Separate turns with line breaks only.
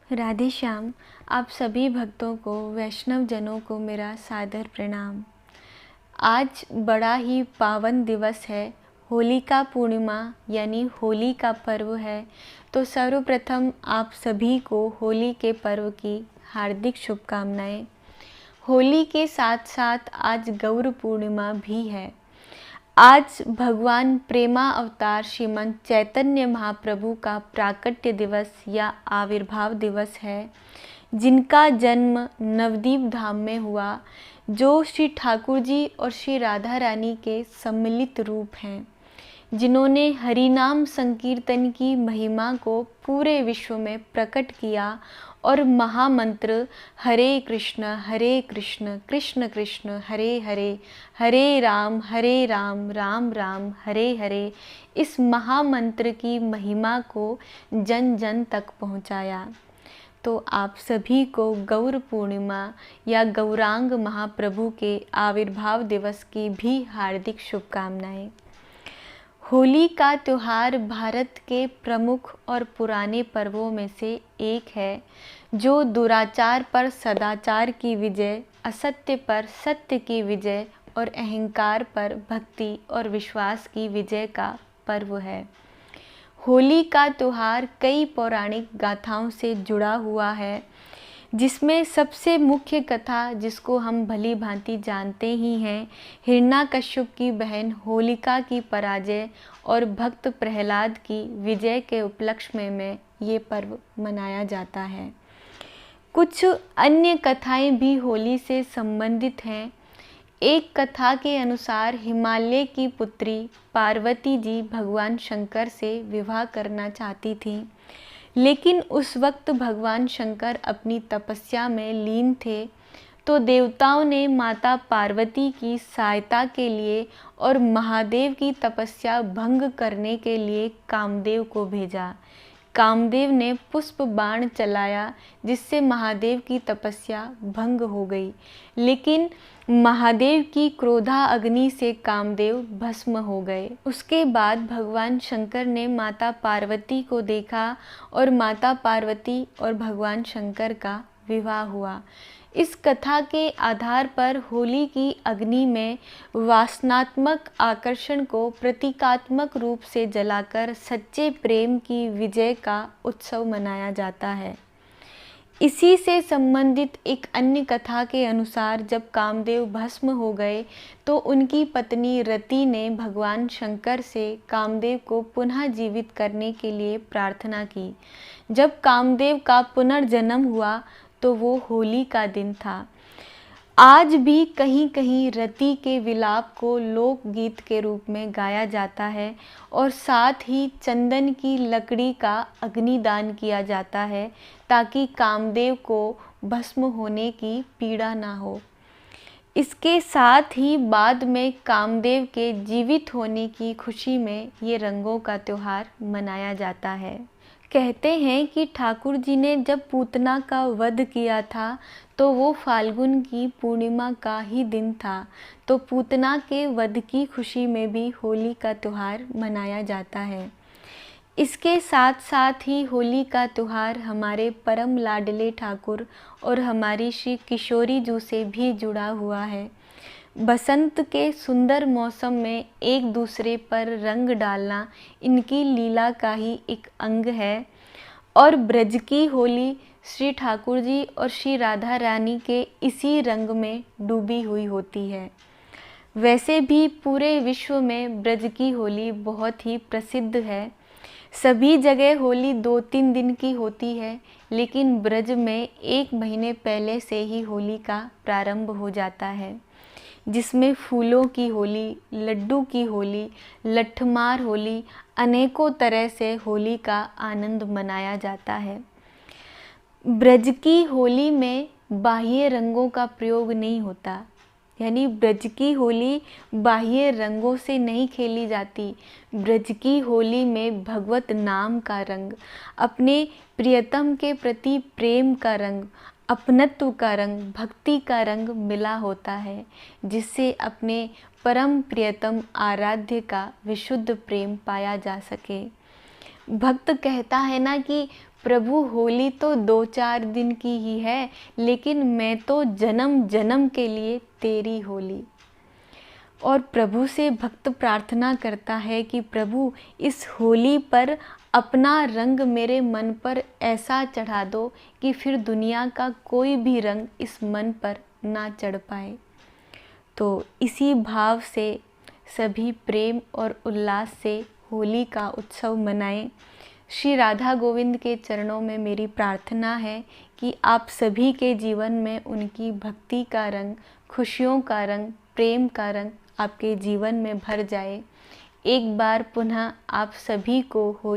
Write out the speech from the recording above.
राधे श्याम। आप सभी भक्तों को, वैष्णव जनों को मेरा सादर प्रणाम। आज बड़ा ही पावन दिवस है, होलिका पूर्णिमा यानी होली का पर्व है। तो सर्वप्रथम आप सभी को होली के पर्व की हार्दिक शुभकामनाएं। होली के साथ साथ आज गौर पूर्णिमा भी है। आज भगवान प्रेमा अवतार श्रीमंत चैतन्य महाप्रभु का प्राकट्य दिवस या आविर्भाव दिवस है, जिनका जन्म नवदीप धाम में हुआ, जो श्री ठाकुर जी और श्री राधा रानी के सम्मिलित रूप हैं, जिन्होंने हरिनाम संकीर्तन की महिमा को पूरे विश्व में प्रकट किया और महामंत्र हरे कृष्ण कृष्ण कृष्ण हरे हरे, हरे राम राम राम हरे हरे, इस महामंत्र की महिमा को जन जन तक पहुंचाया। तो आप सभी को गौर पूर्णिमा या गौरांग महाप्रभु के आविर्भाव दिवस की भी हार्दिक शुभकामनाएं। होली का त्यौहार भारत के प्रमुख और पुराने पर्वों में से एक है, जो दुराचार पर सदाचार की विजय, असत्य पर सत्य की विजय और अहंकार पर भक्ति और विश्वास की विजय का पर्व है। होली का त्यौहार कई पौराणिक गाथाओं से जुड़ा हुआ है, जिसमें सबसे मुख्य कथा, जिसको हम भली भांति जानते ही हैं, हिरण्याकश्यप की बहन होलिका की पराजय और भक्त प्रहलाद की विजय के उपलक्ष्य में ये पर्व मनाया जाता है। कुछ अन्य कथाएं भी होली से संबंधित हैं। एक कथा के अनुसार हिमालय की पुत्री पार्वती जी भगवान शंकर से विवाह करना चाहती थीं, लेकिन उस वक्त भगवान शंकर अपनी तपस्या में लीन थे। तो देवताओं ने माता पार्वती की सहायता के लिए और महादेव की तपस्या भंग करने के लिए कामदेव को भेजा। कामदेव ने पुष्प बाण चलाया, जिससे महादेव की तपस्या भंग हो गई, लेकिन महादेव की क्रोधा अग्नि से कामदेव भस्म हो गए। उसके बाद भगवान शंकर ने माता पार्वती को देखा और माता पार्वती और भगवान शंकर का विवाह हुआ। इस कथा के आधार पर होली की अग्नि में वासनात्मक आकर्षण को प्रतीकात्मक रूप से जलाकर सच्चे प्रेम की विजय का उत्सव मनाया जाता है। इसी से संबंधित एक अन्य कथा के अनुसार जब कामदेव भस्म हो गए, तो उनकी पत्नी रति ने भगवान शंकर से कामदेव को पुनः जीवित करने के लिए प्रार्थना की। जब कामदेव का पुनर्जन्म हुआ तो वो होली का दिन था। आज भी कहीं कहीं रति के विलाप को लोकगीत के रूप में गाया जाता है और साथ ही चंदन की लकड़ी का अग्निदान किया जाता है, ताकि कामदेव को भस्म होने की पीड़ा ना हो। इसके साथ ही बाद में कामदेव के जीवित होने की खुशी में ये रंगों का त्यौहार मनाया जाता है। कहते हैं कि ठाकुर जी ने जब पूतना का वध किया था, तो वो फाल्गुन की पूर्णिमा का ही दिन था। तो पूतना के वध की खुशी में भी होली का त्यौहार मनाया जाता है। इसके साथ साथ ही होली का त्यौहार हमारे परम लाडले ठाकुर और हमारी श्री किशोरी जू से भी जुड़ा हुआ है। बसंत के सुंदर मौसम में एक दूसरे पर रंग डालना इनकी लीला का ही एक अंग है। और ब्रज की होली श्री ठाकुर जी और श्री राधा रानी के इसी रंग में डूबी हुई होती है। वैसे भी पूरे विश्व में ब्रज की होली बहुत ही प्रसिद्ध है। सभी जगह होली 2-3 दिन की होती है, लेकिन ब्रज में 1 महीने पहले से ही होली का प्रारंभ हो जाता है, जिसमें फूलों की होली, लड्डू की होली, लठमार होली, अनेकों तरह से होली का आनंद मनाया जाता है। ब्रज की होली में बाह्य रंगों का प्रयोग नहीं होता, यानी ब्रज की होली बाह्य रंगों से नहीं खेली जाती। ब्रज की होली में भगवत नाम का रंग, अपने प्रियतम के प्रति प्रेम का रंग, अपनत्व का रंग, भक्ति का रंग मिला होता है, जिससे अपने परम प्रियतम आराध्य का विशुद्ध प्रेम पाया जा सके। भक्त कहता है ना कि प्रभु होली तो 2-4 दिन की ही है, लेकिन मैं तो जन्म जन्म के लिए तेरी होली। और प्रभु से भक्त प्रार्थना करता है कि प्रभु इस होली पर अपना रंग मेरे मन पर ऐसा चढ़ा दो कि फिर दुनिया का कोई भी रंग इस मन पर ना चढ़ पाए। तो इसी भाव से सभी प्रेम और उल्लास से होली का उत्सव मनाएं। श्री राधा गोविंद के चरणों में मेरी प्रार्थना है कि आप सभी के जीवन में उनकी भक्ति का रंग, खुशियों का रंग, प्रेम का रंग आपके जीवन में भर जाए। एक बार पुनः आप सभी को होली